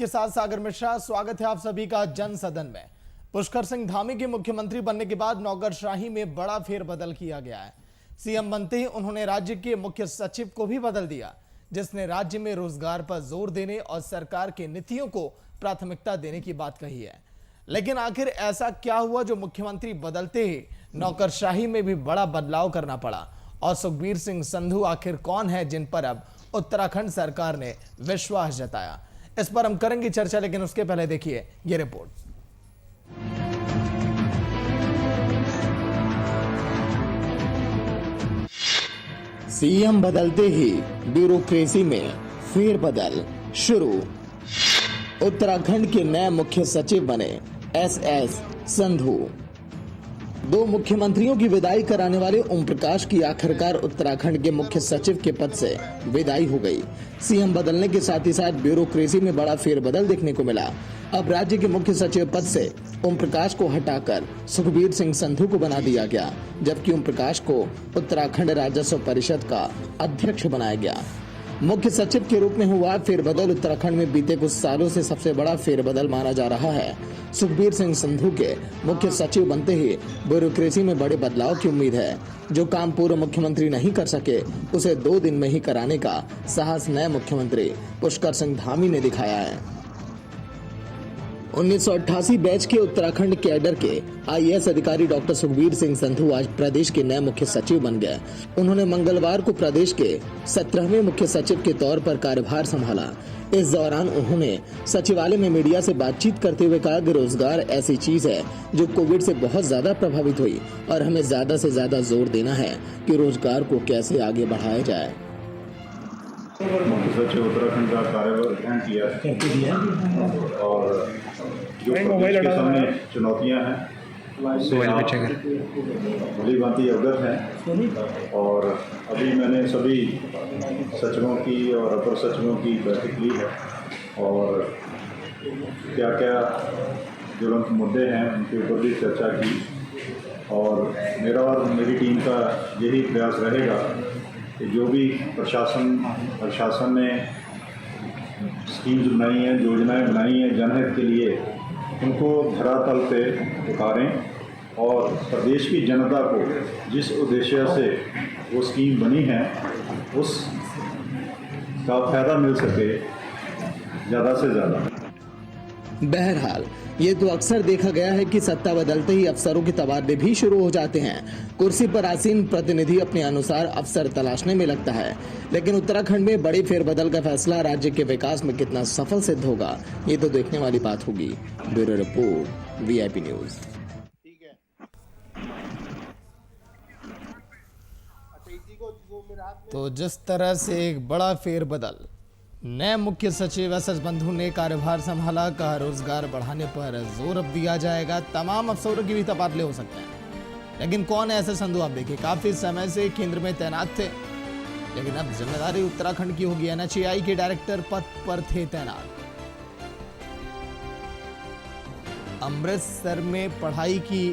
आपके साथ सागर मिश्रा। स्वागत है आप सभी का जन सदन में। पुष्कर सिंह धामी के मुख्यमंत्री बनने के बाद नौकरशाही में बड़ा फेरबदल किया गया है। सीएम बनते ही उन्होंने राज्य के मुख्य सचिव को भी बदल दिया, जिसने राज्य में रोजगार पर जोर देने और सरकार की नीतियों को प्राथमिकता देने की बात कही है। लेकिन आखिर ऐसा क्या हुआ जो मुख्यमंत्री बदलते ही नौकरशाही में भी बड़ा बदलाव करना पड़ा? और सुखबीर सिंह संधू आखिर कौन है जिन पर अब उत्तराखंड सरकार ने विश्वास जताया? इस पर हम करेंगे चर्चा, लेकिन उसके पहले देखिए ये रिपोर्ट। सीएम बदलते ही ब्यूरोक्रेसी में फेरबदल शुरू। उत्तराखंड के नए मुख्य सचिव बने एसएस संधू। दो मुख्यमंत्रियों की विदाई कराने वाले ओम प्रकाश की आखिरकार उत्तराखंड के मुख्य सचिव के पद से विदाई हो गई। सीएम बदलने के साथ ही साथ ब्यूरोक्रेसी में बड़ा फेरबदल देखने को मिला। अब राज्य के मुख्य सचिव पद से ओम प्रकाश को हटाकर सुखबीर सिंह संधू को बना दिया गया, जबकि ओम प्रकाश को उत्तराखंड राजस्व परिषद का अध्यक्ष बनाया गया। मुख्य सचिव के रूप में हुआ फेरबदल उत्तराखंड में बीते कुछ सालों से सबसे बड़ा फेरबदल माना जा रहा है। सुखबीर सिंह संधू के मुख्य सचिव बनते ही ब्यूरोक्रेसी में बड़े बदलाव की उम्मीद है। जो काम पूर्व मुख्यमंत्री नहीं कर सके, उसे 2 दिन में ही कराने का साहस नए मुख्यमंत्री पुष्कर सिंह धामी ने दिखाया है। 1988 बैच के उत्तराखंड कैडर के आईएएस अधिकारी डॉक्टर सुखबीर सिंह संधू आज प्रदेश के नए मुख्य सचिव बन गए। उन्होंने मंगलवार को प्रदेश के 17वें मुख्य सचिव के तौर पर कार्यभार संभाला। इस दौरान उन्होंने सचिवालय में मीडिया से बातचीत करते हुए कहा कि रोजगार ऐसी चीज है जो कोविड से बहुत ज्यादा प्रभावित हुई और हमें ज्यादा से ज्यादा जोर देना है कि रोजगार को कैसे आगे बढ़ाया जाए। मुख्य सचिव उत्तराखंड का कार्यभार ग्रहण किया और जो प्रदेश के सामने चुनौतियां हैं उससे आप भली भांति अवगत हैं। और अभी मैंने सभी सचिवों की और अपर सचिवों की बैठक ली है और क्या क्या ज्वलंत मुद्दे हैं उनके ऊपर भी चर्चा की। और मेरा और मेरी टीम का यही प्रयास रहेगा कि जो भी प्रशासन ने स्कीम्स बनाई हैं, योजनाएं बनाई हैं जनहित के लिए, उनको धरातल पे उतारें और प्रदेश की जनता को जिस उद्देश्य से वो स्कीम बनी है उस का फायदा मिल सके ज़्यादा से ज़्यादा। बहरहाल ये तो अक्सर देखा गया है कि सत्ता बदलते ही अफसरों के तबादले भी शुरू हो जाते हैं। कुर्सी पर आसीन प्रतिनिधि अपने अनुसार अफसर तलाशने में लगता है, लेकिन उत्तराखंड में बड़ी फेरबदल का फैसला राज्य के विकास में कितना सफल सिद्ध होगा, ये तो देखने वाली बात होगी। Bureau report, VIP news. तो जिस तरह से एक बड़ा फेरबदल नए मुख्य सचिव एसएस संधू ने कार्यभार संभाला, कहा रोजगार बढ़ाने पर जोर अब दिया जाएगा, तमाम अफसरों की भी तबादले हो सकते हैं। लेकिन कौन है एसएस संधू? आप देखिए, काफी समय से केंद्र में तैनात थे, लेकिन अब जिम्मेदारी उत्तराखंड की होगी। एनएचएआई के डायरेक्टर पद पर थे तैनात। अमृतसर में पढ़ाई की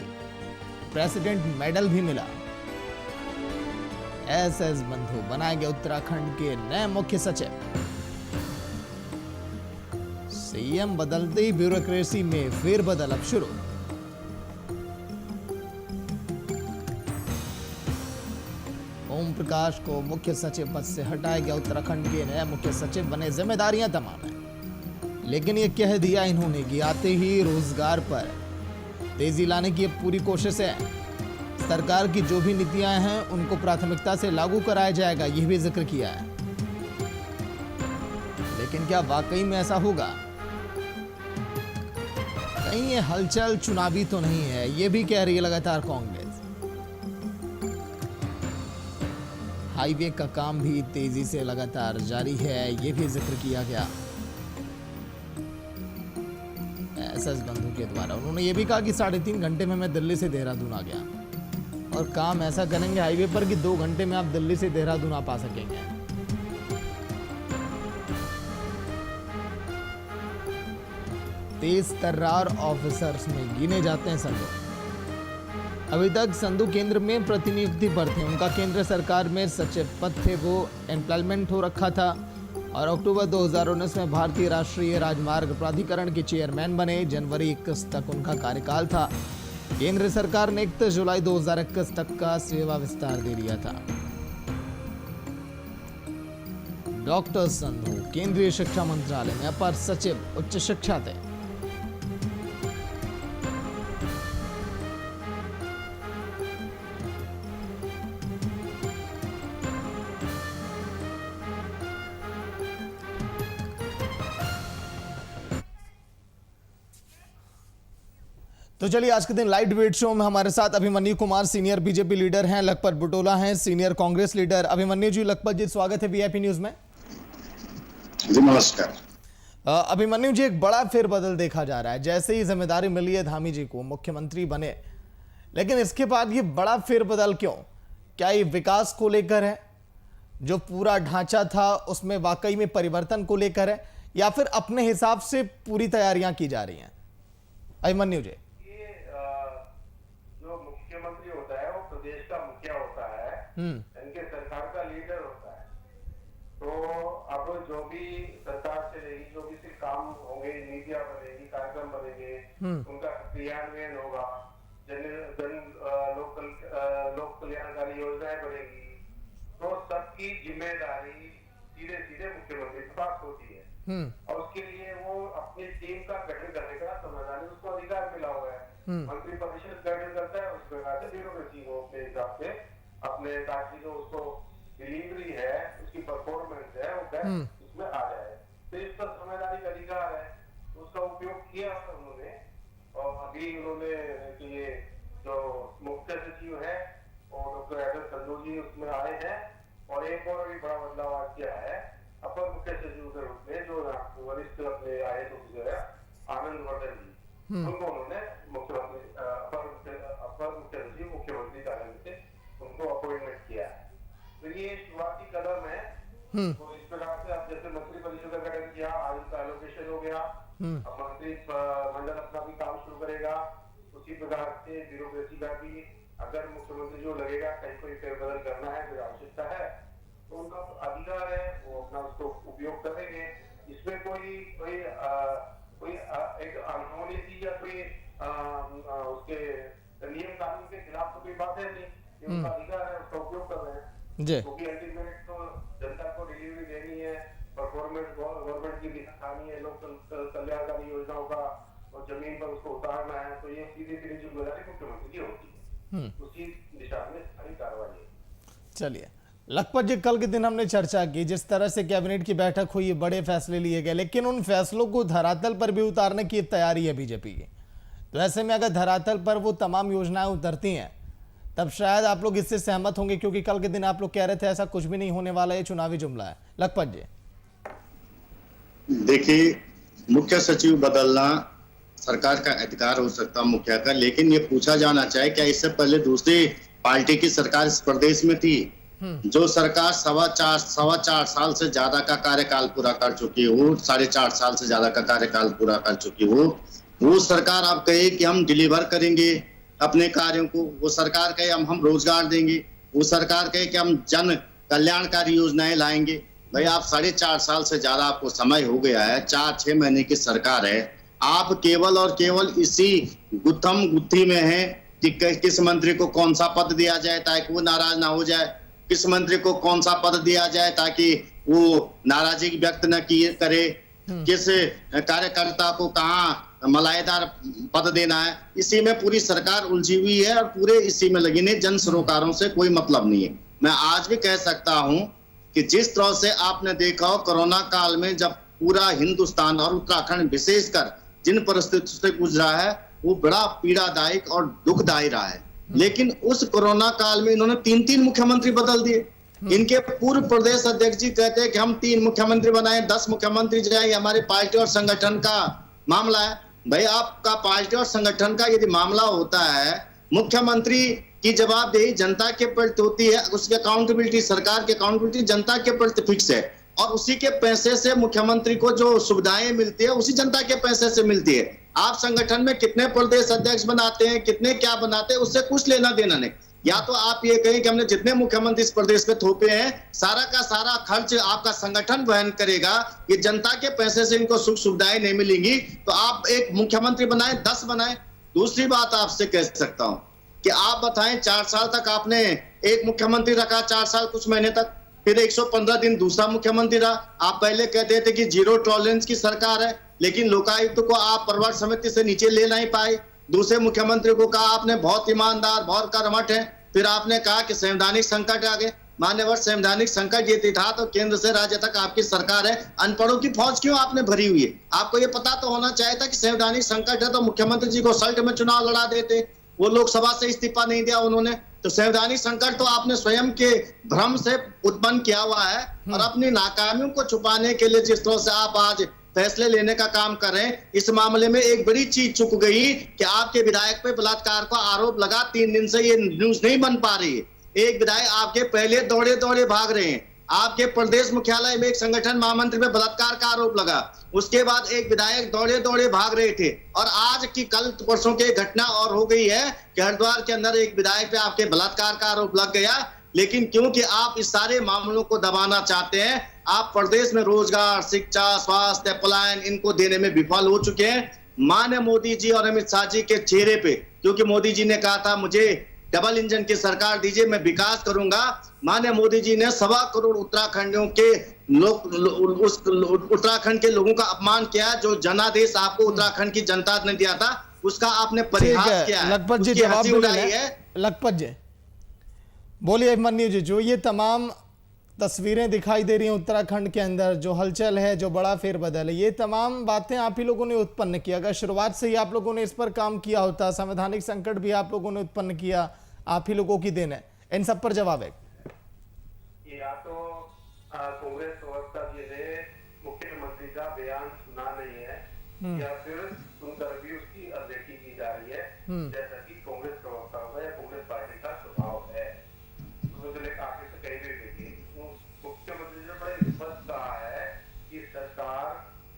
प्रेसिडेंट मेडल भी मिला। एसएस संधू बनाए गए उत्तराखंड के नए मुख्य सचिव। सीएम बदलते ही ब्यूरोक्रेसी में फेरबदल अब शुरू। ओम प्रकाश को मुख्य सचिव पद से हटाया गया। उत्तराखंड के नए मुख्य सचिव बने, जिम्मेदारियां तमाम हैं, लेकिन यह कह दिया इन्होंने कि आते ही रोजगार पर तेजी लाने की पूरी कोशिश है। सरकार की जो भी नीतियां हैं उनको प्राथमिकता से लागू कराया जाएगा, यह भी जिक्र किया है। लेकिन क्या वाकई में ऐसा होगा? कहीं ये हलचल चुनावी तो नहीं है, ये भी कह रही है लगातार कांग्रेस। हाईवे का काम भी तेजी से लगातार जारी है, ये भी जिक्र किया गया एसएस संधू के द्वारा। उन्होंने ये भी कहा कि 3.5 घंटे में मैं दिल्ली से देहरादून आ गया, और काम ऐसा करेंगे हाईवे पर कि 2 घंटे में आप दिल्ली से देहरादून आ पा सकेंगे। तेज तर्रार ऑफिसर्स में गिने जाते हैं संधू। अभी तक संधू केंद्र में प्रतिनियुक्ति पर थे, उनका केंद्र सरकार में सचिव पद थे, वो एम्प्लॉयमेंट हो रखा था और अक्टूबर 2019 में भारतीय राष्ट्रीय राजमार्ग प्राधिकरण के चेयरमैन बने। जनवरी 21 तक उनका कार्यकाल था। केंद्र सरकार ने 31 जुलाई 2021 तक का सेवा विस्तार दे दिया था। डॉक्टर संधू केंद्रीय शिक्षा मंत्रालय में अपर सचिव उच्च शिक्षा थे। तो चलिए आज के दिन लाइव डिबेट शो में हमारे साथ Abhimanyu Kumar senior BJP leader हैं, लखपत बुटोला हैं सीनियर कांग्रेस लीडर। अभिमन्यु जी, लखपत जी, स्वागत है वीआईपी न्यूज में। जी नमस्कार। अभिमन्यु जी, एक बड़ा फेरबदल देखा जा रहा है। जैसे ही जिम्मेदारी मिली है धामी जी को, मुख्यमंत्री बने, लेकिन इसके बाद ये बड़ा फेरबदल क्यों? क्या ये विकास को लेकर है, जो पूरा ढांचा था उसमें वाकई में परिवर्तन को लेकर है, या फिर अपने हिसाब से पूरी तैयारियां की जा रही हैं? अभिमन्यु जी। इनके सरकार का लीडर होता है, तो अब जो भी सरकार से रहेगी, जो भी से काम होंगे, नीतियां बनेगी, कार्यक्रम बनेंगे, उनका क्रियान्वयन होगा, लोक कल्याणकारी योजनाएं बनेगी, तो सबकी जिम्मेदारी सीधे सीधे मुख्यमंत्री के पास होती है। और उसके लिए वो अपनी टीम का गठन करने का संवैधानिक उसको अधिकार मिला हुआ है। मंत्री परिषद गठन करता है, उस प्रकार से ब्यूरोक्रेसी को अपने हिसाब से अपने, ताकि जो उसको डिलीवरी है, उसकी परफॉर्मेंस है, वो उसमें आ जाए। तो इस पर संवैधानिक अधिकार है, तो उसका उपयोग किया उन्होंने। और अभी उन्होंने ये जो मुख्य सचिव है और डॉक्टर एस एस संधू जी उसमें आए हैं, और एक और भी बड़ा बदलाव किया है अपर मुख्य सचिव के रूप में, जो वरिष्ठ अपने IAS ऑफिसर है आनंद वर्धन जी, उनको उन्होंने मुख्यमंत्री अपर मुख्य सचिव मुख्यमंत्री कार्यालय से उनको अपॉइंटमेंट किया है। तो ये शुरुआती कदम है। तो इस प्रकार से अब जैसे मंत्री परिषद का गठन किया, आयु का एलोकेशन हो गया, अब मंत्री मंडल अपना भी काम शुरू करेगा। उसी प्रकार से ब्यूरोक्रेसी का भी, अगर मुख्यमंत्री जो लगेगा कहीं कोई फेरबदल करना है, कोई आवश्यकता है, तो उनका अधिकार है, वो अपना उसको उपयोग करेंगे। इसमें कोई एक अनहोनी थी या कोई उसके नियम कानून के खिलाफ तो कोई बात है नहीं, उनका अधिकार है, उसका उपयोग कर रहे हैं। क्योंकि अल्टीमेट तो जनता को डिलीवरी देनी है, परफॉर्मेंस गवर्नमेंट की दिखानी है, लोक कल्याणकारी योजनाओं का, और जमीन पर उसको उतारना है, तो ये सीधी सीधी जिम्मेदारी मुख्यमंत्री की होती है। उसी दिशा में सारी कार्रवाई है। चलिए लखपत जी, कल के दिन हमने चर्चा की, जिस तरह से कैबिनेट की बैठक हुई, बड़े फैसले लिए गए, लेकिन उन फैसलों को धरातल पर भी उतारने की तैयारी है बीजेपी की। तो ऐसे में अगर धरातल पर वो तमाम योजनाएं उतरती हैं, तब शायद आप लोग इससे सहमत होंगे, क्योंकि कल के दिन आप लोग कह रहे थे ऐसा कुछ भी नहीं होने वाला, ये चुनावी जुमला है। लखपत जी। देखिए, मुख्य सचिव बदलना सरकार का अधिकार हो सकता है मुखिया का, लेकिन ये पूछा जाना चाहिए क्या इससे पहले दूसरी पार्टी की सरकार इस प्रदेश में थी, जो सरकार सवा चार साल से ज्यादा का कार्यकाल पूरा कर चुकी हो, 4.5 साल से ज्यादा का कार्यकाल पूरा कर चुकी हो, वो सरकार आप कहे कि हम डिलीवर करेंगे अपने कार्यों को, वो सरकार कहे हम रोजगार देंगे, वो सरकार कहे कि हम जन कल्याणकारी योजनाएं लाएंगे। भाई आप 4.5 साल से ज्यादा आपको समय हो गया है, 4-6 महीने की सरकार है, आप केवल और केवल इसी गुत्थम गुत्थी में है कि किस मंत्री को कौन सा पद दिया जाए ताकि वो नाराज ना हो जाए, किस मंत्री को कौन सा पद दिया जाए ताकि वो नाराजगी व्यक्त न करे, किस कार्यकर्ता को कहाँ मलाईदार पद देना है, इसी में पूरी सरकार उलझी हुई है और पूरे इसी में लगी नहीं, जन सरोकारों से कोई मतलब नहीं है। मैं आज भी कह सकता हूं कि जिस तरह से आपने देखा हो कोरोना काल में, जब पूरा हिंदुस्तान और उत्तराखंड विशेषकर जिन परिस्थितियों से गुजरा है, वो बड़ा पीड़ादायक और दुखदायी रहा है। लेकिन उस कोरोना काल में इन्होंने 3 मुख्यमंत्री बदल दिए। इनके पूर्व प्रदेश अध्यक्ष जी कहते हैं कि हम 3 मुख्यमंत्री बनाए, 10 मुख्यमंत्री जाए, हमारी पार्टी और संगठन का मामला है। भाई आपका पार्टी और संगठन का यदि मामला होता है, मुख्यमंत्री की जवाबदेही जनता के प्रति होती है, उसकी अकाउंटेबिलिटी, सरकार की अकाउंटेबिलिटी जनता के प्रति फिक्स है, और उसी के पैसे से मुख्यमंत्री को जो सुविधाएं मिलती है उसी जनता के पैसे से मिलती है। आप संगठन में कितने प्रदेश अध्यक्ष बनाते हैं, कितने क्या बनाते हैं, उससे कुछ लेना देना नहीं। या तो आप ये कहें कि हमने जितने मुख्यमंत्री इस प्रदेश में थोपे हैं सारा का सारा खर्च आपका संगठन वहन करेगा, ये जनता के पैसे से इनको सुख सुविधाएं नहीं मिलेंगी, तो आप एक मुख्यमंत्री बनाए 10 बनाए। दूसरी बात आपसे कह सकता हूं कि आप बताएं 4 साल तक आपने एक मुख्यमंत्री रखा, 4 साल कुछ महीने तक, फिर 115 दिन दूसरा मुख्यमंत्री रहा। आप पहले कहते थे कि जीरो टॉलरेंस की सरकार है, लेकिन लोकायुक्त को आप प्रवर्तन समिति से नीचे ले नहीं पाए। दूसरे मुख्यमंत्री को कहा आपने बहुत ईमानदार बहुत कर्मठ है, फिर आपने कहा कि संवैधानिक संकट आ गए। मान्यवर, संवैधानिक संकट ये था तो केंद्र से राज्य तक आपकी सरकार है, अनपढ़ों की फौज क्यों आपने भरी हुई है? आपको ये पता तो होना चाहिए था कि संवैधानिक संकट है तो मुख्यमंत्री जी को सल्ट में चुनाव लड़ा देते, वो लोकसभा से इस्तीफा नहीं दिया उन्होंने। तो संवैधानिक संकट तो आपने स्वयं के भ्रम से उत्पन्न किया हुआ है, और अपनी नाकामियों को छुपाने के लिए जिस तरह से आप आज फैसले लेने का काम कर रहे हैं, इस मामले में एक बड़ी चीज चुक गई कि आपके विधायक पे बलात्कार का आरोप लगा, 3 दिन से ये न्यूज नहीं बन पा रही है। एक विधायक आपके पहले दौड़े दौड़े भाग रहे हैं, आपके प्रदेश मुख्यालय में एक संगठन महामंत्री पे बलात्कार का आरोप लगा, उसके बाद एक विधायक दौड़े दौड़े भाग रहे थे, और आज की कल परसों की घटना और हो गई है कि हरिद्वार के अंदर एक विधायक पे आपके बलात्कार का आरोप लग गया। लेकिन क्योंकि आप इस सारे मामलों को दबाना चाहते हैं, आप प्रदेश में रोजगार, शिक्षा, स्वास्थ्य, पलायन इनको देने में विफल हो चुके हैं। माननीय मोदी जी और अमित शाह जी के चेहरे पे, क्योंकि मोदी जी ने कहा था मुझे डबल इंजन की सरकार दीजिए, मैं विकास करूंगा। माननीय मोदी जी ने 1.25 करोड़ उत्तराखंडियों के उत्तराखंड के लोगों का अपमान किया। जो जनादेश आपको उत्तराखंड की जनता ने दिया था, उसका आपने परिहास किया है, लखपत जी उसकी जवाब हंसी भी ले उड़ाई लें। है। लखपत जी बोलिए। मन्यू जी, जो ये तमाम तस्वीरें दिखाई दे रही हैं उत्तराखंड के अंदर, जो हलचल है, जो बड़ा फेरबदल है, ये तमाम बातें आप ही लोगों ने उत्पन्न किया। अगर शुरुआत से ही आप लोगों ने इस पर काम किया होता, संवैधानिक संकट भी आप लोगों ने उत्पन्न किया, आप ही लोगों की देन है। इन सब पर जवाब है। या तो कांग्रेस प्रवक्ता जी ने मुख्यमंत्री का बयान सुना नहीं है, या फिर सुनकर भी उसकी अनदेखी की जा रही है, जैसा कि कांग्रेस प्रवक्ताओं का या कांग्रेस पार्टी का स्वभाव है। मुझे आगे से कहीं भी देखिए, मुख्यमंत्री ने बड़े स्पष्ट कहा है कि सरकार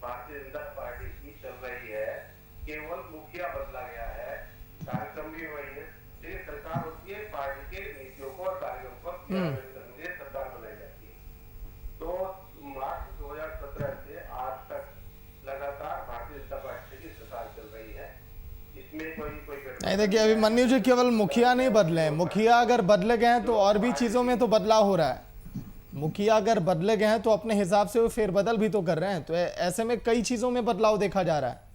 भारतीय जनता पार्टी की चल रही है, केवल मुखिया बदला गया है, कार्यक्रम भी वही है, लेकिन सरकार होती है पार्टी के नीतियों को और कार्यों पर करने के लिए सरकार बनाई जाती है। तो मार्च 2017 से आज तक लगातार भारतीय जनता पार्टी की सरकार चल रही है, इसमें कोई नहीं। देखिए, अभी मन्यू जी केवल मुखिया नहीं बदले हैं, मुखिया अगर बदले गए हैं तो और भी चीजों में तो बदलाव हो रहा है। मुखिया अगर बदले गए हैं तो अपने हिसाब से वो फेरबदल भी तो कर रहे हैं, तो ऐसे में कई चीजों में बदलाव देखा जा रहा है।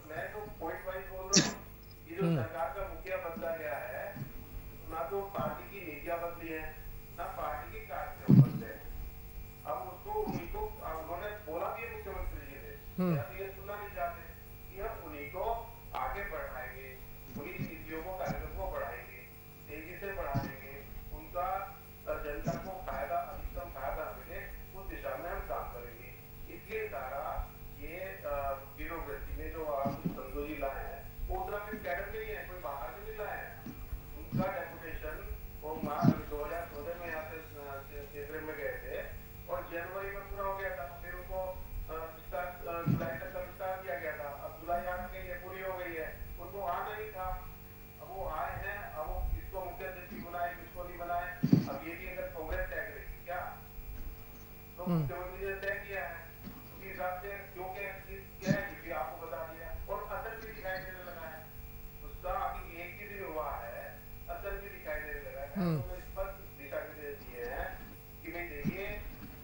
मैं तो पॉइंट वाइज बोल रहा हूँ कि जो सरकार का मुखिया बदला गया है, ना तो पार्टी की नीतियां बदली है, ना पार्टी के कार्यक्रम बदले हैं। अब उसको उन्होंने बोला भी मुख्यमंत्री जी ने, ये सुनना नहीं चाहते कि हम उन्हीं को आगे बढ़ाएंगे, उन्हीं नीतियों को कार्यक्रम को बढ़ाएंगे, तेजी से बढ़ाएंगे, उनका जनता को फायदा अधिकतम फायदा मिले उस दिशा में हम काम करेंगे। इसलिए सारा ये ब्यूरोक्रेसी में जो आप संधू जी लाए हैं, वो उत्तराखंड कैडर के लिए कोई बाहर से नहीं लाए हैं। उनका डेपुटेशन वो मार्च 2014 में यहाँ से केंद्र में गए थे और जनवरी में पूरा हो गया था, फिर उनको जुलाई तक का विस्तार किया गया था। अब जुलाई आ गई है, पूरी हो गई है, उनको आना ही था। अब वो आए हैं, अब वो किसको मुख्य सचिव बनाए किसको नहीं बनाए, अब ये भी अगर कांग्रेस तय करेगी क्या, तो मुख्यमंत्री ने तय किया है उसी हिसाब से, क्योंकि क्या है ये आपको बता दिया और असर भी दिखाई देने लगा है उसका। अभी एक ही दिन हुआ है, असर भी दिखाई देने लगा है। तो स्पष्ट दिशा निर्देश दिए हैं कि भाई देखिए,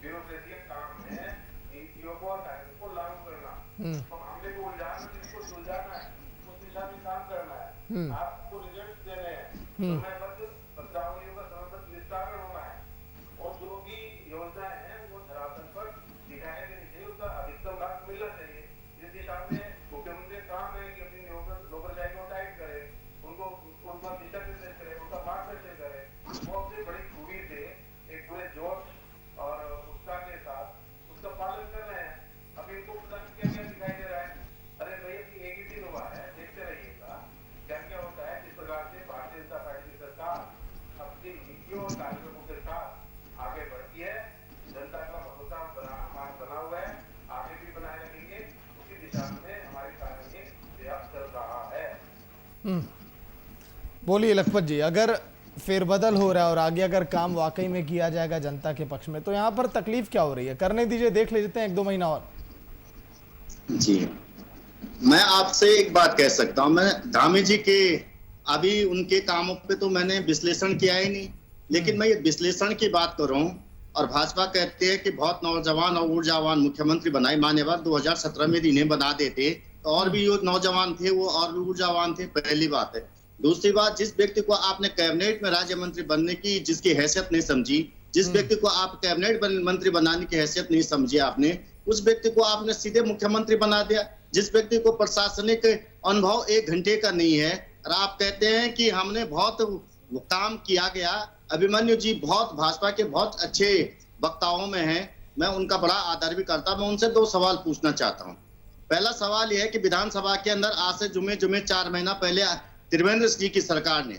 ब्यूरोक्रेसी का काम है नीतियों को और कार्यक्रम को लागू करना, तो मामले को उलझाना, जिसको सुलझाना है उस दिशा में काम करना है, आपको रिजल्ट देने हैं, समयबद्ध पत्रावलियों का समयबद्ध निस्तारण होना है, और जो भी योजनाएं हैं वो धरातल पर दिखाई देनी चाहिए, उसका अधिकतम लाभ मिलना चाहिए। इस दिशा में मुख्यमंत्री का काम है कि अपनी नौकरशाही को टाइट करे, उनको उनका दिशा निर्देश करे, उनका मार्गदर्शन करे। वो अपनी बड़ी खूबी से एक पूरे जोश और उत्साह के साथ उसका पालन कर रहे हैं। अब इनको पता क्या क्या दिखाई दे रहा है, अरे भैया एक ही दिन हुआ है, देखते रहिएगा क्या क्या होता है, किस प्रकार से भारतीय जनता पार्टी की सरकार बोलिए लखपत जी, अगर फेरबदल हो रहा है और आगे अगर काम वाकई में किया जाएगा जनता के पक्ष में, तो यहाँ पर तकलीफ क्या हो रही है? करने दीजिए, देख लेते हैं 1-2 महीना और। जी, मैं आपसे एक बात कह सकता हूं, मैं धामी जी के अभी उनके कामों पे तो मैंने विश्लेषण किया ही नहीं, लेकिन मैं ये विश्लेषण की बात कर रहा हूं। और भाजपा कहते हैं कि बहुत नौजवान और ऊर्जावान मुख्यमंत्री बनाए, मान्यवर 2017 में इन्हें बना देते तो और भी जो नौजवान थे वो और भी ऊर्जावान थे, पहली बात है। दूसरी बात, जिस व्यक्ति को आपने कैबिनेट में राज्य मंत्री बनने की जिसकी हैसियत नहीं समझी, जिस व्यक्ति को आप कैबिनेट मंत्री बनाने की हैसियत नहीं समझी आपने, उस व्यक्ति को आपने सीधे मुख्यमंत्री बना दिया। जिस व्यक्ति को प्रशासनिक अनुभव 1 घंटे का नहीं है और आप कहते हैं कि हमने बहुत काम किया गया। अभिमन्यु जी बहुत भाजपा के बहुत अच्छे वक्ताओं में हैं, मैं उनका बड़ा आदर भी करता हूं। मैं उनसे 2 सवाल पूछना चाहता हूं। पहला सवाल यह है कि विधानसभा के अंदर आज से जुमे 4 महीना पहले त्रिवेंद्र जी की सरकार ने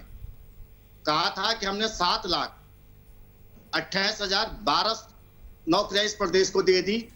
कहा था कि हमने 7,28,012 नौकरियां इस प्रदेश को दे दी,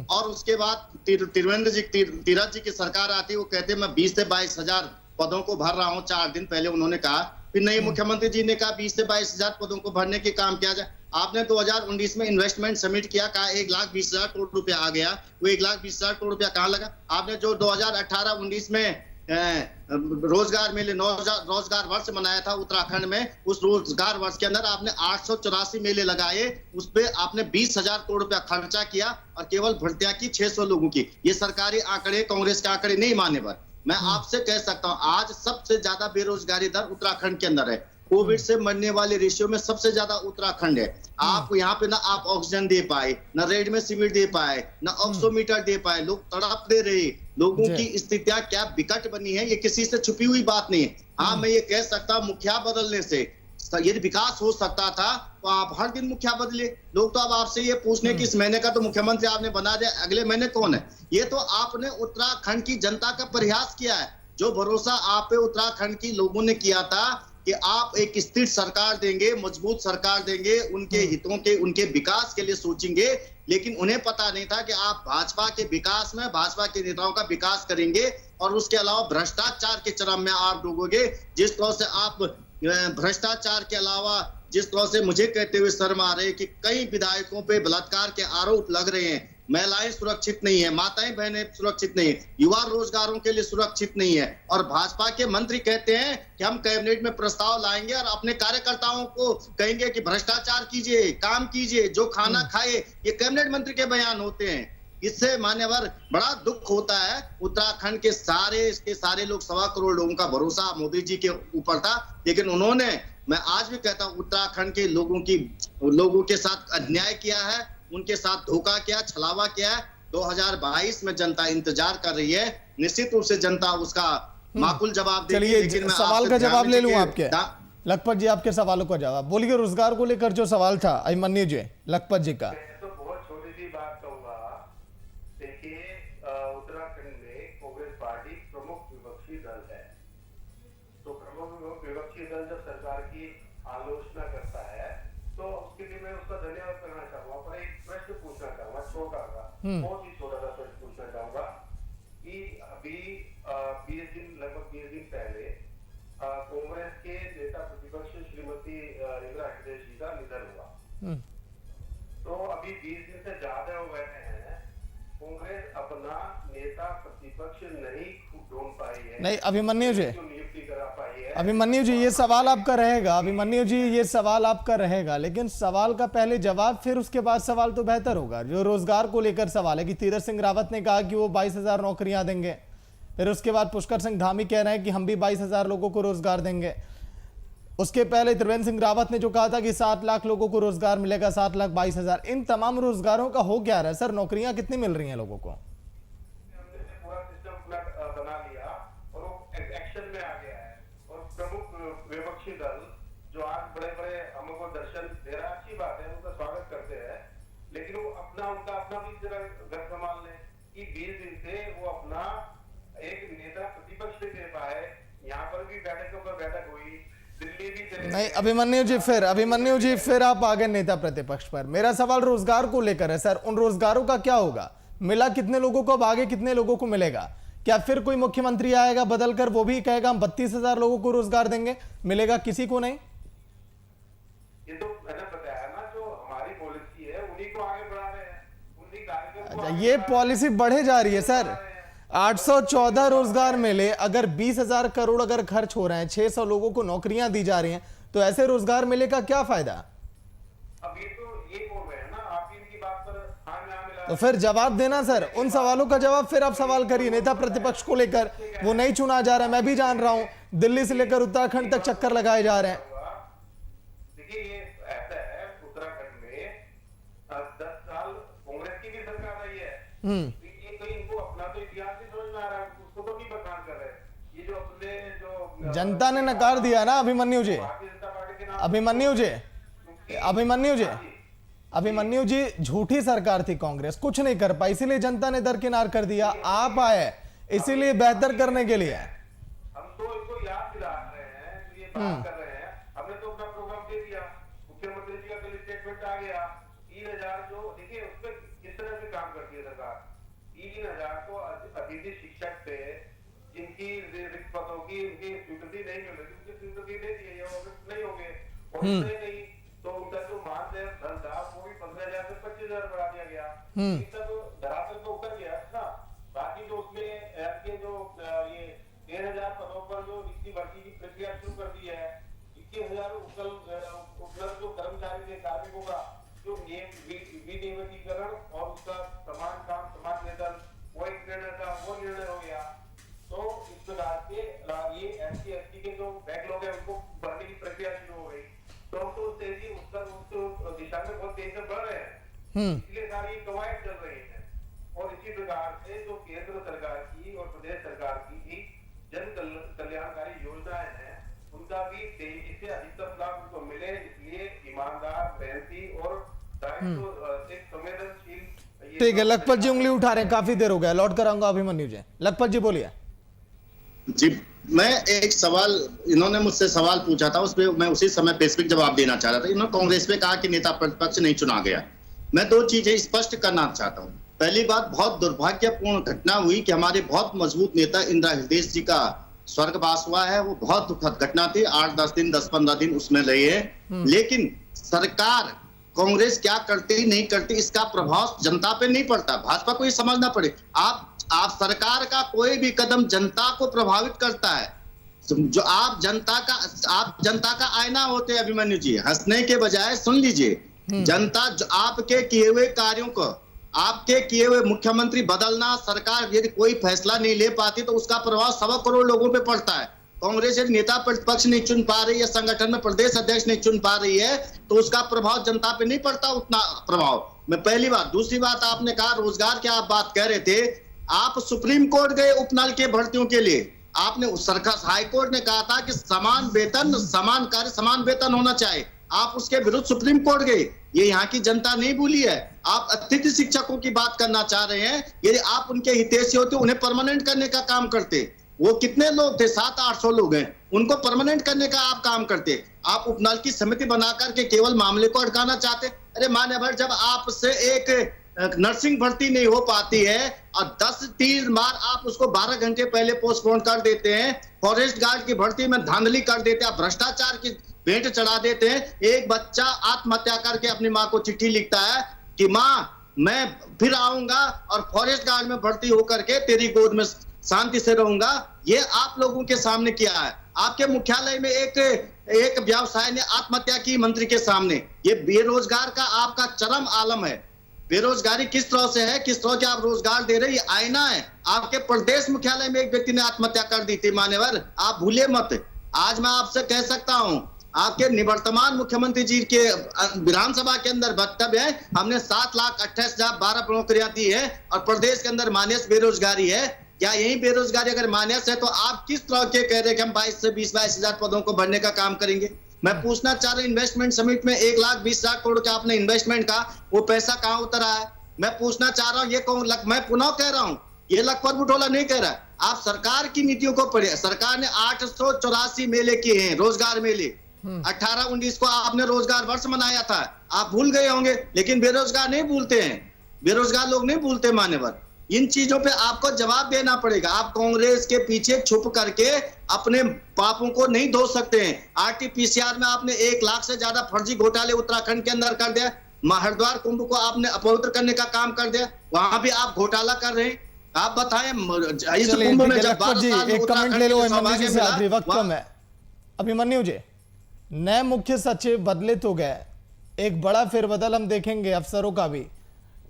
और उसके बाद तीरथ जी की सरकार आती, वो कहते मैं 20 से 22,000 पदों को भर रहा हूं। 4 दिन पहले उन्होंने कहा, फिर नए मुख्यमंत्री जी ने कहा 20 से 22,000 पदों को भरने के काम किया जाए। आपने 2019 में इन्वेस्टमेंट समिट किया, कहा 1,20,000 करोड़ रुपया आ गया, वो 1,20,000 करोड़ रुपया कहां लगा? आपने जो 2018-19 में रोजगार मेले रोजगार वर्ष मनाया था उत्तराखंड में, उस रोजगार वर्ष के अंदर आपने 884 मेले लगाए, उस पे आपने 20,000 करोड़ रुपया खर्चा किया और केवल भर्तियां की 600 लोगों की। ये सरकारी आंकड़े, कांग्रेस के आंकड़े नहीं माने पर मैं आपसे कह सकता हूं, आज सबसे ज्यादा बेरोजगारी दर उत्तराखंड के अंदर है। कोविड से मरने वाले रेशियो में सबसे ज्यादा उत्तराखंड है। आप यहाँ पे ना आप ऑक्सीजन दे पाए, ना रेड में सीमेंट दे पाए, ना ऑक्सीमीटर दे पाए, लोग तड़प दे रहे। लोगों की स्थितियां क्या विकट बनी है, ये किसी से छुपी हुई बात नहीं है। हाँ, मैं ये कह सकता हूँ, मुखिया बदलने से यदि विकास हो सकता था तो आप हर दिन मुखिया बदले। लोग तो अब आपसे ये पूछने की इस महीने का तो मुख्यमंत्री आपने बना दिया, अगले महीने कौन है? ये तो आपने उत्तराखंड की जनता का प्रयास किया है। जो भरोसा आप पे उत्तराखंड की लोगों ने किया था कि आप एक स्थिर सरकार देंगे, मजबूत सरकार देंगे, उनके हितों के, उनके विकास के लिए सोचेंगे, लेकिन उन्हें पता नहीं था कि आप भाजपा के विकास में, भाजपा के नेताओं का विकास करेंगे और उसके अलावा भ्रष्टाचार के चरम में आप डूबोगे। जिस तरह से आप भ्रष्टाचार के अलावा जिस तरह से मुझे कहते हुए शर्म आ रही है कि कई विधायकों पे बलात्कार के आरोप लग रहे हैं, महिलाएं सुरक्षित नहीं है, माताएं बहनें सुरक्षित नहीं है, युवा रोजगारों के लिए सुरक्षित नहीं है, और भाजपा के मंत्री कहते हैं कि हम कैबिनेट में प्रस्ताव लाएंगे और अपने कार्यकर्ताओं को कहेंगे कि भ्रष्टाचार कीजिए, काम कीजिए, जो खाना खाए। ये कैबिनेट मंत्री के बयान होते हैं। इससे मान्यवर बड़ा दुख होता है। उत्तराखंड के सारे लोग, 1.25 करोड़ लोगों का भरोसा मोदी जी के ऊपर था, लेकिन उन्होंने, मैं आज भी कहता हूं, उत्तराखंड के लोगों के साथ अन्याय किया है, उनके साथ धोखा किया, छलावा किया है। 2022 में जनता इंतजार कर रही है, निश्चित रूप से जनता उसका माकूल जवाब देगी। चलिए, सवाल का जवाब ले लूं आपके, लखपत जी, आपके सवालों का जवाब बोलिए। रोजगार को लेकर जो सवाल था अभिमन्यु जी, लखपत जी का। तो बहुत छोटी सी बात कहूंगा। देखिए, उत्तराखंड में कांग्रेस पार्टी प्रमुख विपक्षी दल है, तो प्रमुख विपक्षी दल जब सरकार की आलोचना करता है तो उसके लिए मैं उसका धन्यवाद करना चाहूंगा। पर एक प्रश्न पूछना चाहूंगा, छोटा सा, बहुत ही छोटा सा प्रश्न पूछना चाहूंगा कि अभी 20 दिन पहले कांग्रेस के नेता प्रतिपक्ष श्रीमती इंदिरा हृदय जी का निधन हुआ। तो अभी 20 दिन से ज्यादा हो गए हैं, कांग्रेस अपना नेता प्रतिपक्ष नहीं ढूंढ पाई है। नहीं अभिमन्यु जी, नियुक्ति करा पाई है। अभिमन्यु जी, ये सवाल आपका रहेगा। अभिमन्यु जी, ये सवाल आपका रहेगा, लेकिन सवाल का पहले जवाब, फिर उसके बाद सवाल तो बेहतर होगा। जो रोजगार को लेकर सवाल है कि तीरथ सिंह रावत ने कहा कि वो 22,000 नौकरियां देंगे, फिर उसके बाद पुष्कर सिंह धामी कह रहे हैं कि हम भी 22,000 लोगों को रोजगार देंगे। उसके पहले त्रिवेंद्र सिंह रावत ने जो कहा था कि 7 लाख लोगों को रोजगार मिलेगा, 7,22,000। इन तमाम रोजगारों का हो क्या रहा है सर? नौकरियां कितनी मिल रही हैं लोगों को? हमने पूरा सिस्टम बना लिया और वो एक्शन में आ गया है। और प्रमुख विपक्षी दल जो आज बड़े हमको दर्शन दे रहा है, अच्छी बात है, उनका स्वागत करते हैं, लेकिन वो उनका अपना भी जरा घर संभाल लें कि 20 दिन से वो अपना एक नेता प्रतिपक्ष नहीं दे पाए। यहाँ पर भी बैठकों पर बैठक हुई, दिल्ली भी चले। नहीं अभिमन्यु जी, फिर आप आगे नेता प्रतिपक्ष पर। मेरा सवाल रोजगार को लेकर है सर। उन रोजगारों का क्या होगा? मिला कितने लोगों को, अब आगे कितने लोगों को मिलेगा? क्या फिर कोई मुख्यमंत्री आएगा बदलकर, वो भी कहेगा हम 32,000 लोगों को रोजगार देंगे, मिलेगा किसी को नहीं? ये तो मैंने बताया ना, जो हमारी पॉलिसी है उन्हीं को आगे बढ़ा रहे हैं, उन्हीं कार्यक्रम को अच्छा, आगे ये बढ़ा पॉलिसी बढ़े जा रही है सर। 814 रोजगार मिले, अगर 20,000 करोड़ अगर खर्च हो रहे हैं, 600 लोगों को नौकरियां दी जा रही हैं, तो ऐसे रोजगार मिले का क्या फायदा? अब ये बोल रहे हैं ना, आप इनकी बात पर हाँ में हाँ मिला तो फिर जवाब देना सर, उन सवालों का जवाब फिर आप सवाल करिए। नेता प्रतिपक्ष को लेकर वो नहीं चुना जा रहा है, मैं भी जान रहा हूं, दिल्ली से लेकर उत्तराखंड तक चक्कर लगाए जा रहे हैं। देखिए ये ऐसा है, उत्तराखंड में 10 साल कांग्रेस की भी सरकार रही है, ये कहीं इनको अपना तो इतिहास नहीं समझ में आ रहा है, उसको तो भी बदनाम कर रहे हैं। ये जो अपने जो जनता ने नकार दिया ना अभिमन्यु जी, भारतीय जनता पार्टी के नाम अभिमन्यु जी झूठी सरकार थी कांग्रेस, कुछ नहीं कर पाई, इसीलिए जनता ने दरकिनार कर दिया। आप आए इसीलिए बेहतर करने के लिए। हम तो इनको याद दिला रहे हैं, जो ये बात कर रहे हैं, हमने तो अपना प्रोग्राम दे दिया, मुख्यमंत्री जी का कल स्टेटमेंट आ गया, 3,000 जो देखिए उस पर किस तरह से काम करती है सरकार। 3,000 को अतिथि शिक्षक थे, जिनकी रिक्त पदों की उनकी स्वीकृति नहीं मिल रही, उनकी स्वीकृति दे दी है, वो नहीं होंगे और उसने नहीं, तो उनका जो मानदेय धन था वो भी 15,000 से 25,000 बढ़ा दिया गया। इसका तो धरातल तो उतर गया ना। बाकी जो उसमें के जो ये 13,000 पदों पर जो रिक्ति भर्ती की प्रक्रिया शुरू कर दी है, 21,000 उपलब्ध जो कर्मचारी थे, कार्मिकों का जो विनियमितीकरण और उसका समान काम समान वेतन, वो एक निर्णय था, वो निर्णय हो गया। तो इस प्रकार से ये SC/ST के जो बैकलॉग है उनको भरने की प्रक्रिया शुरू हो गई, तो हम तो उस दिशा में बहुत तेजी से बढ़ रहे हैं, इसलिए सारी कवायद चल रही है। और इसी प्रकार से जो केंद्र सरकार की और प्रदेश सरकार की भी जन कल्याणकारी योजनाएं हैं, उनका भी तेजी से अधिकतम लाभ उनको मिले, इसलिए ईमानदार, मेहनती और एक संवेदनशील। ठीक है, लखपत जी उंगली उठा रहे हैं, काफी देर हो गया, लौट कर आऊंगा अभिमन्यु जी। लखपत जी बोलिए। जी, मैं एक सवाल, इन्होंने मुझसे सवाल पूछा था, उस पे मैं उसी समय स्पेसिफिक जवाब देना चाह रहा था। इन्होंने कांग्रेस पे कहा कि नेता प्रतिपक्ष नहीं चुना गया। मैं 2 चीजें स्पष्ट करना चाहता हूं। पहली बात, बहुत दुर्भाग्यपूर्ण घटना हुई कि हमारे बहुत मजबूत नेता इंदिरा हृदय जी का स्वर्गवास हुआ है। वो बहुत दुखद घटना थी, 8-10 दिन 10-15 दिन उसमें रहे हैं, लेकिन सरकार कांग्रेस क्या करती नहीं करती इसका प्रभाव जनता पे नहीं पड़ता। भाजपा को ये समझना पड़े, आप सरकार का कोई भी कदम जनता को प्रभावित करता है। जो आप जनता का आईना होते हैं अभिमन्यु जी, हंसने के बजाय सुन लीजिए। जनता जो आपके किए हुए कार्यों को, आपके किए हुए मुख्यमंत्री बदलना, सरकार यदि कोई फैसला नहीं ले पाती तो उसका प्रभाव 1.25 करोड़ लोगों पे पड़ता है। कांग्रेस यदि नेता प्रतिपक्ष नहीं चुन पा रही है, संगठन में प्रदेश अध्यक्ष नहीं चुन पा रही है, तो उसका प्रभाव जनता पे नहीं पड़ता उतना प्रभाव। मैं पहली बात। दूसरी बात, आपने कहा रोजगार की आप बात कह रहे थे, आप सुप्रीम कोर्ट गए उपनल के भर्तियों के लिए, आपने सरकार हाई कोर्ट ने कहा था कि समान वेतन, समान कार्य, समान वेतन होना चाहिए। आप उसके विरुद्ध सुप्रीम कोर्ट गए, ये यहाँ की जनता नहीं भूली है। आप अतिथि शिक्षकों की बात करना चाह रहे हैं, यदि आप उनके हितैषी होते उन्हें परमानेंट करने का काम करते। वो कितने लोग थे? 700-800 लोग हैं, उनको परमानेंट करने का आप काम करते। आप उपनल की समिति बना करके केवल मामले को अटकाना चाहते। अरे मान्यवर, जब आपसे एक नर्सिंग भर्ती नहीं हो पाती है और 10-3 बार आप उसको 12 घंटे पहले पोस्टपोन कर देते हैं, फॉरेस्ट गार्ड की भर्ती में धांधली कर देते हैं, भ्रष्टाचार की भेंट चढ़ा देते हैं। एक बच्चा आत्महत्या करके अपनी माँ को चिट्ठी लिखता है कि माँ मैं फिर आऊंगा और फॉरेस्ट गार्ड में भर्ती होकर के तेरी गोद में शांति से रहूंगा। ये आप लोगों के सामने किया है। आपके मुख्यालय में एक व्यवसाय ने आत्महत्या की मंत्री के सामने। ये बेरोजगार का आपका चरम आलम है। बेरोजगारी किस तरह से है, किस तरह के आप रोजगार दे रहे हैं, ये आईना है। आपके प्रदेश मुख्यालय में एक व्यक्ति ने आत्महत्या कर दी थी मान्यवर, आप भूले मत। आज मैं आपसे कह सकता हूं, आपके निवर्तमान मुख्यमंत्री जी के विधानसभा के अंदर वक्तव्य है, हमने 7,28,012 नौकरियां दी है और प्रदेश के अंदर माइनस बेरोजगारी है। क्या यही बेरोजगारी अगर माइनस है तो आप किस तरह के कह रहे हैं कि हम 22 से 22 हजार पदों को भरने का काम करेंगे? मैं पूछना चाह रहा हूं, इन्वेस्टमेंट समिट में 1,20,00,000 करोड़ का आपने इन्वेस्टमेंट का वो पैसा कहां उतरा है? मैं पूछना चाह रहा हूं, ये कौन, मैं पुनः कह रहा हूं, ये लखपत बुटोला नहीं कह रहा। आप सरकार की नीतियों को पढ़िए। सरकार ने 884 मेले किए हैं, रोजगार मेले। 18-19 को आपने रोजगार वर्ष मनाया था, आप भूल गए होंगे, लेकिन बेरोजगार नहीं भूलते हैं, बेरोजगार लोग नहीं भूलते मान्यवर। इन चीजों पे आपको जवाब देना पड़ेगा। आप कांग्रेस के पीछे छुप करके अपने पापों को नहीं धो सकते हैं। आरटीपीसीआर में आपने 1 लाख से ज्यादा फर्जी घोटाले उत्तराखंड के अंदर कर दिया। हरिद्वार कुंभ को आपने अपवित्र करने का काम कर दिया, वहां भी आप घोटाला कर रहे हैं। आप बताएं इस कुंभ में जब 12 साल में एक कमेंट ले लो अभिमन्यु जी से, आखिरी वक्त वहाँ- कम है। अभिमन्यु जी, नए मुख्य सचिव बदले तो गए, एक बड़ा फेरबदल हम देखेंगे अफसरों का भी।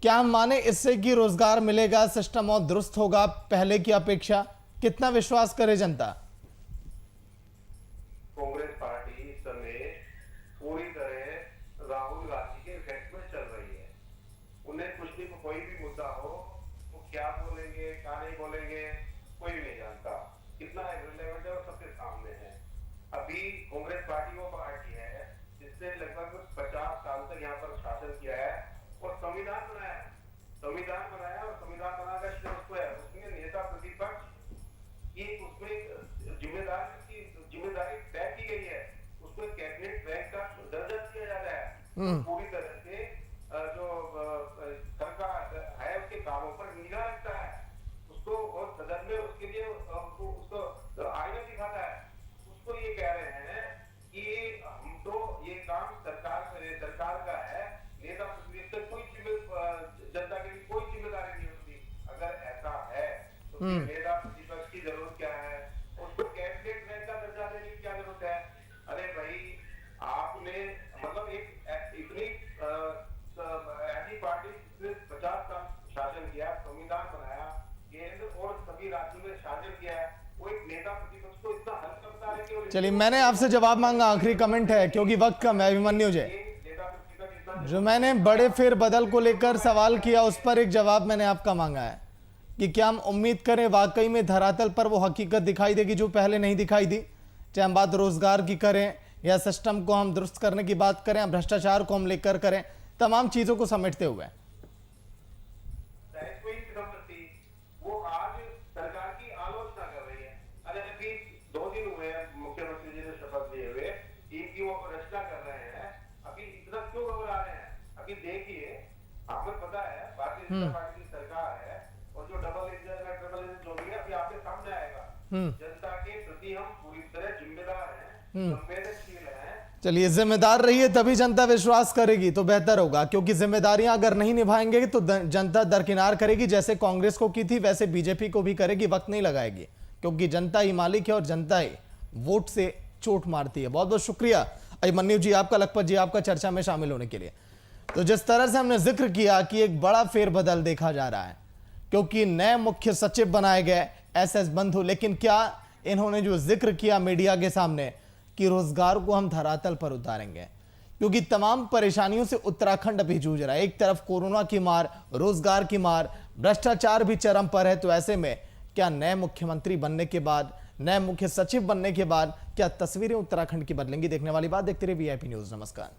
क्या हम माने इससे कि रोजगार मिलेगा, सिस्टम और दुरुस्त होगा पहले की अपेक्षा? कितना विश्वास करे जनता? कांग्रेस पार्टी इस समय पूरी तरह राहुल गांधी के इफेक्ट में चल रही है। उन्हें कुछ भी, कोई भी मुद्दा हो, वो क्या बोलेंगे क्या नहीं बोलेंगे कोई भी नहीं जानता। कितना इररिलेवेंट है और सबके सामने है। अभी कांग्रेस पार्टी वो पार्टी है जिसने लगभग 50 साल तक यहाँ पर शासन किया है और संविधान बनाया और संविधान बनाकर उसमें नेता प्रतिपक्ष की उसमें जिम्मेदारी तय की गई है। उसमें कैबिनेट रैंक का दर्जा दिया जा रहा है। पूरी तरह से जो सरकार है उसके कामों पर निगाह रखता है उसको, और सदन में उसके लिए उसको आईना दिखाता है। उसको ये कह रहे हैं कि हम तो ये काम सरकार का है, नेता प्रतिपक्ष कोई जनता के लिए कोई जिम्मेदारी नहीं होती। अगर ऐसा है तो नेता प्रतिपक्ष की जरूरत क्या है? उसको कैबिनेट रैंक का दर्जा देने की क्या जरूरत है? अरे भाई, आपने मतलब एक इतनी ऐसी पार्टी जिसने 50 साल शासन किया, संविधान बनाया, केंद्र और सभी राज्यों में शासन किया है, वो एक नेता प्रतिपक्ष को इतना हल करता है कि चलिए, मैंने आपसे जवाब मांगा, आखिरी कमेंट है क्योंकि वक्त कम है। अभिमन्यु जी, जो मैंने बड़े फेरबदल को लेकर सवाल किया उस पर एक जवाब मैंने आपका मांगा है कि क्या हम उम्मीद करें वाकई में धरातल पर वो हकीकत दिखाई देगी जो पहले नहीं दिखाई दी? चाहे हम बात रोजगार की करें या सिस्टम को हम दुरुस्त करने की बात करें, भ्रष्टाचार को हम लेकर करें, तमाम चीजों को समेटते हुए। वो आज सरकार की आलोचना कर रही है। अरे अभी 2 दिन हुए मुख्यमंत्री जी ने शपथ लिए हुए, टीम की वो रचना कर रहे हैं। अभी इतना क्यों घबरा रहे हैं? अभी देखिए, आपको पता है भारतीय जनता पार्टी की सरकार है और जो डबल इंजन जो भी है अभी आपके सामने आएगा। जनता के प्रति हम पूरी तरह जिम्मेदार हैं, संवेदनशील हैं। चलिए, जिम्मेदार रहिए तभी जनता विश्वास करेगी तो बेहतर होगा, क्योंकि जिम्मेदारियां अगर नहीं निभाएंगे तो जनता दरकिनार करेगी। जैसे कांग्रेस को की थी वैसे बीजेपी को भी करेगी, वक्त नहीं लगाएगी, क्योंकि जनता ही मालिक है और जनता ही वोट से चोट मारती है। बहुत बहुत शुक्रिया अभिमन्यु जी आपका, लखपत जी आपका चर्चा में शामिल होने के लिए। तो जिस तरह से हमने जिक्र किया कि एक बड़ा फेरबदल देखा जा रहा है क्योंकि नए मुख्य सचिव बनाए गए SS बंधु, लेकिन क्या इन्होंने जो जिक्र किया मीडिया के सामने कि रोजगार को हम धरातल पर उतारेंगे, क्योंकि तमाम परेशानियों से उत्तराखंड अभी जूझ रहा है। एक तरफ कोरोना की मार, रोजगार की मार, भ्रष्टाचार भी चरम पर है। तो ऐसे में क्या नए मुख्यमंत्री बनने के बाद, नए मुख्य सचिव बनने के बाद क्या तस्वीरें उत्तराखंड की बदलेंगी? देखने वाली बात। देखते रहिए VIP न्यूज। नमस्कार।